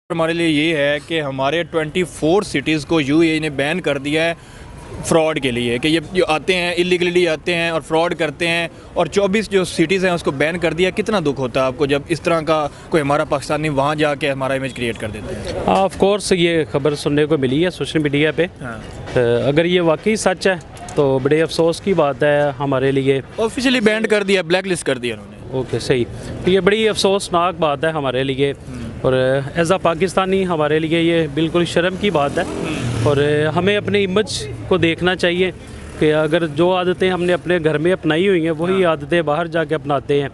हमारे लिए ये है कि हमारे 24 सिटीज़ को यूएई ने बैन कर दिया है फ़्रॉड के लिए, कि ये आते हैं इलीगली आते हैं और फ्रॉड करते हैं, और 24 जो सिटीज़ हैं उसको बैन कर दिया। कितना दुख होता है आपको जब इस तरह का कोई हमारा पाकिस्तानी वहाँ जाके हमारा इमेज क्रिएट कर देते हैं? ऑफ कोर्स ये खबर सुनने को मिली है सोशल मीडिया पे। हाँ। अगर ये वाकई सच है तो बड़े अफसोस की बात है हमारे लिए। ऑफिशियली बैन कर दिया, ब्लैक लिस्ट कर दिया उन्होंने। ओके सही, तो ये बड़ी अफसोसनाक बात है हमारे लिए, और एज आ पाकिस्तानी हमारे लिए ये बिल्कुल शर्म की बात है। और हमें अपने इमेज को देखना चाहिए कि अगर जो आदतें हमने अपने घर में अपनाई हुई हैं वही आदतें बाहर जाके अपनाते हैं।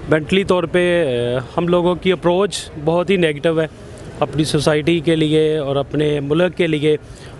मेंटली तौर पे हम लोगों की अप्रोच बहुत ही नेगेटिव है अपनी सोसाइटी के लिए और अपने मुल्क के लिए।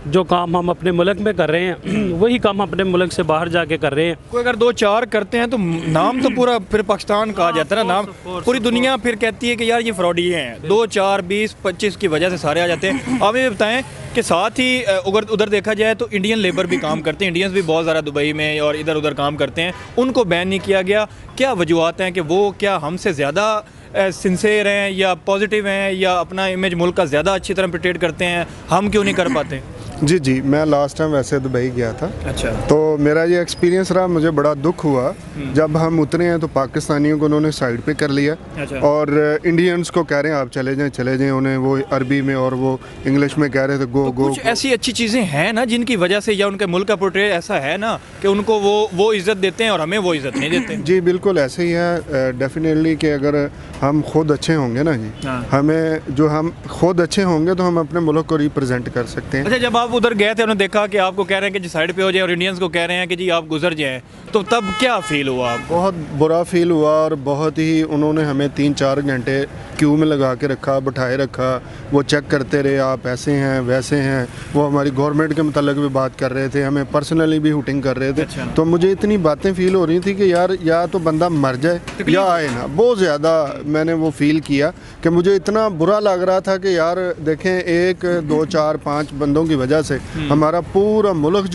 जो काम हम अपने मुल्क में कर रहे हैं वही काम अपने मुल्क से बाहर जाके कर रहे हैं। कोई अगर 2-4 करते हैं तो नाम तो पूरा फिर पाकिस्तान कहा जाता है ना, नाम पूरी दुनिया फिर कहती है कि यार ये फ्रॉडी हैं। 2-4 20-25 की वजह से सारे आ जाते हैं। आप ये बताएं कि साथ ही उधर देखा जाए तो इंडियन लेबर भी काम करते हैं, इंडियंस भी बहुत ज़्यादा दुबई में और इधर उधर काम करते हैं, उनको बैन नहीं किया गया। क्या वजूहत हैं कि वो क्या हमसे ज़्यादा सिंसेर हैं या पॉजिटिव हैं या अपना इमेज मुल्क का ज़्यादा अच्छी तरह प्रिटेट करते हैं, हम क्यों नहीं कर पाते? जी, मैं लास्ट टाइम वैसे दुबई गया था। अच्छा। तो मेरा ये एक्सपीरियंस रहा, मुझे बड़ा दुख हुआ जब हम उतरे हैं तो पाकिस्तानियों को उन्होंने साइड पे कर लिया। अच्छा। और इंडियंस को कह रहे हैं आप चले जाएं, उन्हें वो अरबी में और वो इंग्लिश में कह रहे थे गो तो गो। कुछ ऐसी अच्छी चीज़ें हैं ना जिनकी वजह से या उनके मुल्क का पोर्ट्रेट ऐसा है ना कि उनको वो इज़्ज़त देते हैं और हमें वो इज़्ज़त नहीं देते। जी बिल्कुल ऐसे ही है डेफिनेटली कि अगर हम खुद अच्छे होंगे ना जी, हाँ। हम खुद अच्छे होंगे तो हम अपने मुल्क को रिप्रेजेंट कर सकते हैं। अच्छा, जब आप उधर गए थे उन्होंने देखा कि आपको कह रहे हैं कि जी साइड पे हो जाए और इंडियंस को कह रहे हैं कि जी आप गुजर जाएं, तो तब क्या फील हुआ आपको? बहुत बुरा फील हुआ और बहुत ही उन्होंने हमें 3-4 घंटे क्यू में लगा के रखा, बिठाए रखा। वो चेक करते रहे आप ऐसे हैं वैसे हैं। वो हमारी गवर्नमेंट के मतलब भी बात कर रहे थे, हमें पर्सनली भी हुटिंग कर रहे थे। अच्छा। तो मुझे इतनी बातें फील हो रही थी कि यार या तो बंदा मर जाए या आए ना। बहुत ज़्यादा मैंने वो फील किया कि मुझे इतना बुरा लग रहा था कि यार देखें 1 2 4 5 बंदों की वजह से हमारा पूरा मुल्क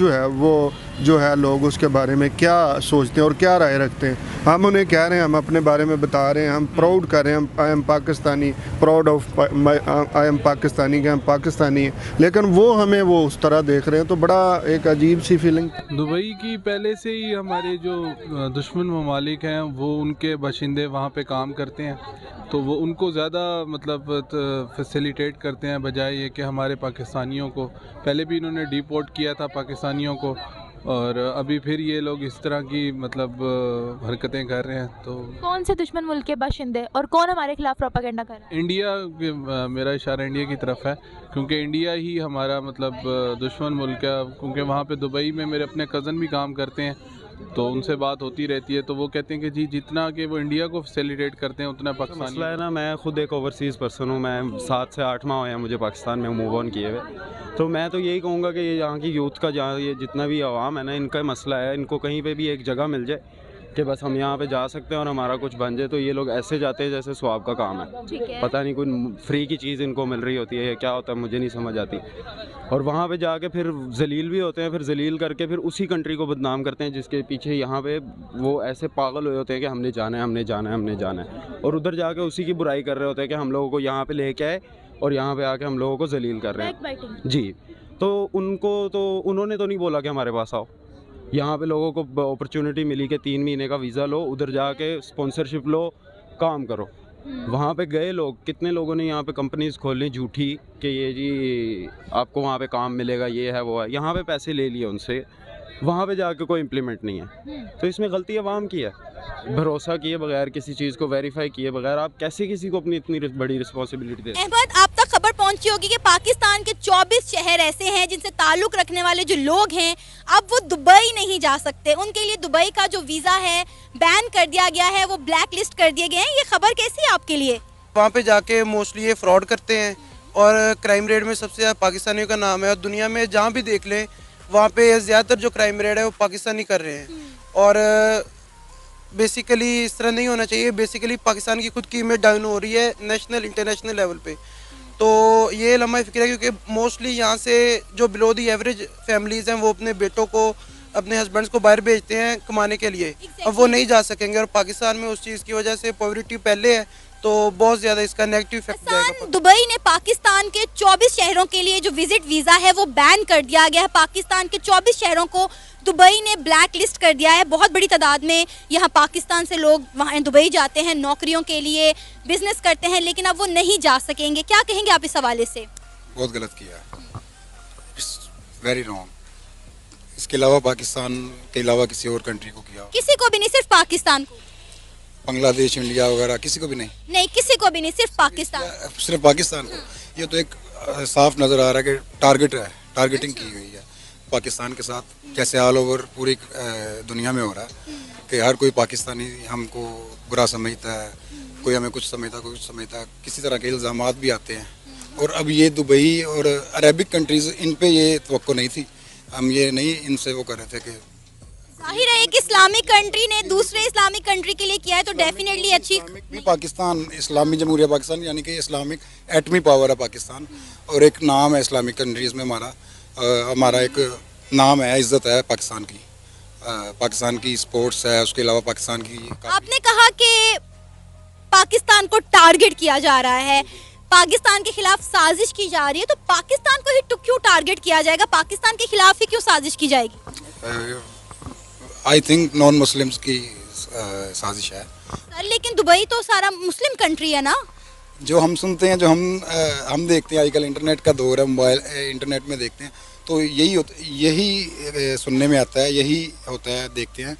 जो है लोग उसके बारे में क्या सोचते हैं और क्या राय रखते हैं। हम उन्हें कह रहे हैं, हम अपने बारे में बता रहे हैं, हम प्राउड कर रहे हैं, I am Pakistani, proud of I am Pakistani के हम पाकिस्तानी हैं, लेकिन वो हमें वो उस तरह देख रहे हैं। तो बड़ा एक अजीब सी फीलिंग। दुबई की पहले से ही हमारे जो दुश्मन ममालिक हैं वो उनके बाशिंदे वहाँ पे काम करते हैं, तो वो उनको ज़्यादा मतलब फैसिलिटेट करते हैं बजाय ये कि हमारे पाकिस्तानियों को। पहले भी इन्होंने डिपोर्ट किया था पाकिस्तानियों को, और अभी फिर ये लोग इस तरह की मतलब हरकतें कर रहे हैं। तो कौन से दुश्मन मुल्क के बाशिंदे और कौन हमारे खिलाफ प्रोपेगेंडा कर रहा है? इंडिया मेरा इशारा इंडिया की तरफ है, क्योंकि इंडिया ही हमारा मतलब दुश्मन मुल्क है। क्योंकि वहाँ पे दुबई में मेरे अपने कज़न भी काम करते हैं, तो उनसे बात होती रहती है, तो वो कहते हैं कि जी जितना कि वो इंडिया को फैसिलिटेट करते हैं उतना पाकिस्तान। मसला है ना, मैं खुद एक ओवरसीज़ पर्सन हूँ। मैं 7 से 8 माह हुए हैं मुझे पाकिस्तान में मूव ऑन किए हुए। तो मैं तो यही कहूँगा कि ये यहाँ की यूथ का, जहाँ ये जितना भी आवाम है ना, इनका मसला है, इनको कहीं पे भी एक जगह मिल जाए कि बस हम यहाँ पे जा सकते हैं और हमारा कुछ बन जाए। तो ये लोग ऐसे जाते हैं जैसे स्वाब का काम है। ठीक है। पता नहीं कोई फ्री की चीज़ इनको मिल रही होती है, क्या होता है मुझे नहीं समझ आती। और वहाँ पे जाके फिर जलील भी होते हैं, फिर जलील करके फिर उसी कंट्री को बदनाम करते हैं जिसके पीछे यहाँ पे वो ऐसे पागल हुए होते हैं कि हमने जाना है, हमने जाना है, हमने जाना है। और उधर जाके उसी की बुराई कर रहे होते हैं कि हम लोगों को यहाँ पे लेके आए और यहाँ पे आके हम लोगों को जलील कर रहे हैं जी। तो उन्होंने तो नहीं बोला कि हमारे पास आओ। यहाँ पे लोगों को अपॉर्चुनिटी मिली कि 3 महीने का वीज़ा लो, उधर जाके स्पॉन्सरशिप लो, काम करो। वहाँ पे गए लोग, कितने लोगों ने यहाँ पे कंपनीज खोली झूठी कि ये जी आपको वहाँ पे काम मिलेगा, ये है वो है। यहाँ पे पैसे ले लिए उनसे, वहाँ पे जाके कोई इम्प्लीमेंट नहीं है। तो इसमें गलती अवाम की है। भरोसा किए बगैर, किसी चीज़ को वेरीफाई किए बगैर आप कैसे किसी को अपनी इतनी बड़ी रिस्पॉन्सिबिलिटी दे? अहमद, आप तक खबर पहुंची होगी कि पाकिस्तान के 24 शहर ऐसे हैं जिनसे ताल्लुक रखने वाले जो लोग हैं अब वो दुबई नहीं जा सकते। उनके लिए दुबई का जो वीज़ा है बैन कर दिया गया है, वो ब्लैक लिस्ट कर दिए गए हैं। ये खबर कैसी है आपके लिए? वहाँ पे जाके मोस्टली ये फ्रॉड करते हैं और क्राइम रेट में सबसे ज़्यादा पाकिस्तानियों का नाम है। और दुनिया में जहाँ भी देख लें वहाँ पे ज़्यादातर जो क्राइम रेट है वो पाकिस्तानी कर रहे हैं। और बेसिकली इस तरह नहीं होना चाहिए। बेसिकली पाकिस्तान की खुद की इमेज डाउन हो रही है नेशनल इंटरनेशनल लेवल पे। तो ये लम्हा फ़िक्र है क्योंकि मोस्टली यहाँ से जो बिलो दी एवरेज फैमिलीज़ हैं वो अपने बेटों को, अपने हस्बैंड्स को बाहर भेजते हैं कमाने के लिए। अब वो नहीं जा सकेंगे और पाकिस्तान में उस चीज़ की वजह से पॉवर्टी पहले है तो बहुत ज़्यादा इसका नेगेटिव इफेक्ट जाएगा। हसन, दुबई ने पाकिस्तान के 24 शहरों के लिए जो विजिट वीज़ा है वो बैन कर दिया गया है। पाकिस्तान के 24 शहरों को दुबई ने ब्लैक लिस्ट कर दिया है। बहुत बड़ी तादाद में यहाँ पाकिस्तान से लोग वहाँ दुबई जाते हैं नौकरियों के लिए, बिजनेस करते हैं, लेकिन अब वो नहीं जा सकेंगे। क्या कहेंगे आप इस हवाले से? बहुत गलत किया, इट्स वेरी रॉन्ग। इसके अलावा पाकिस्तान के अलावा किसी और कंट्री को किया, किसी को भी नहीं, सिर्फ पाकिस्तान को? बांग्लादेश, इंडिया वगैरह किसी को भी नहीं। नहीं, किसी को भी नहीं, सिर्फ पाकिस्तान। सिर्फ पाकिस्तान को। ये तो एक साफ नज़र आ रहा है कि टारगेट है, टारगेटिंग की हुई है पाकिस्तान के साथ, जैसे ऑल ओवर पूरी दुनिया में हो रहा है कि हर कोई पाकिस्तानी हमको बुरा समझता है, कोई हमें कुछ समझता, कोई कुछ समझता, किसी तरह के इल्ज़ामात भी आते हैं। और अब ये दुबई और अरबिक कंट्रीज़, इन पे ये तवक्को नहीं थी, हम ये नहीं इनसे वो कर रहे थे कि जाहिर है कि इस्लामिक कंट्री ने दूसरे इस्लामिक कंट्री के लिए किया है तो डेफिनेटली अच्छी। भी पाकिस्तान इस्लामी जमहूरिया पाकिस्तान यानी कि इस्लामिक एटमी पावर है पाकिस्तान, और एक नाम है इस्लामिक कंट्रीज़ में हमारा एक नाम है, इज़्ज़त है पाकिस्तान की, पाकिस्तान की स्पोर्ट्स है, उसके अलावा पाकिस्तान की। आपने कहा कि पाकिस्तान को टारगेट किया जा रहा है, पाकिस्तान के खिलाफ साजिश की जा रही है, तो पाकिस्तान को ही क्यों टारगेट किया जाएगा? पाकिस्तान के खिलाफ ही क्यों साजिश की जाएगी? आई थिंक नॉन मुस्लिम्स की साजिश है। सर, लेकिन दुबई तो सारा मुस्लिम कंट्री है ना? जो हम सुनते हैं, जो हम देखते हैं, आजकल इंटरनेट का दौर है, मोबाइल इंटरनेट में देखते हैं, तो यही सुनने में आता है, यही होता है, देखते हैं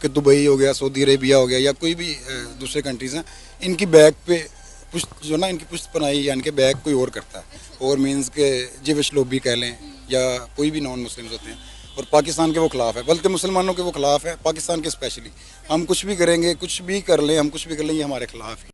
कि दुबई हो गया, सऊदी अरेबिया हो गया, या कोई भी दूसरे कंट्रीज़ हैं, इनकी बैग पे जो ना इनकी पुष्ट पनाई यानी कि बैग कोई और करता है, और मीन्स के जिविश लोग भी कह लें या कोई भी नॉन मुस्लिम्स होते हैं, और पाकिस्तान के वो खिलाफ है, बल्कि मुसलमानों के वो खिलाफ है, पाकिस्तान के स्पेशली। हम कुछ भी करेंगे, कुछ भी कर लें, हम कुछ भी कर लें, ये हमारे खिलाफ है।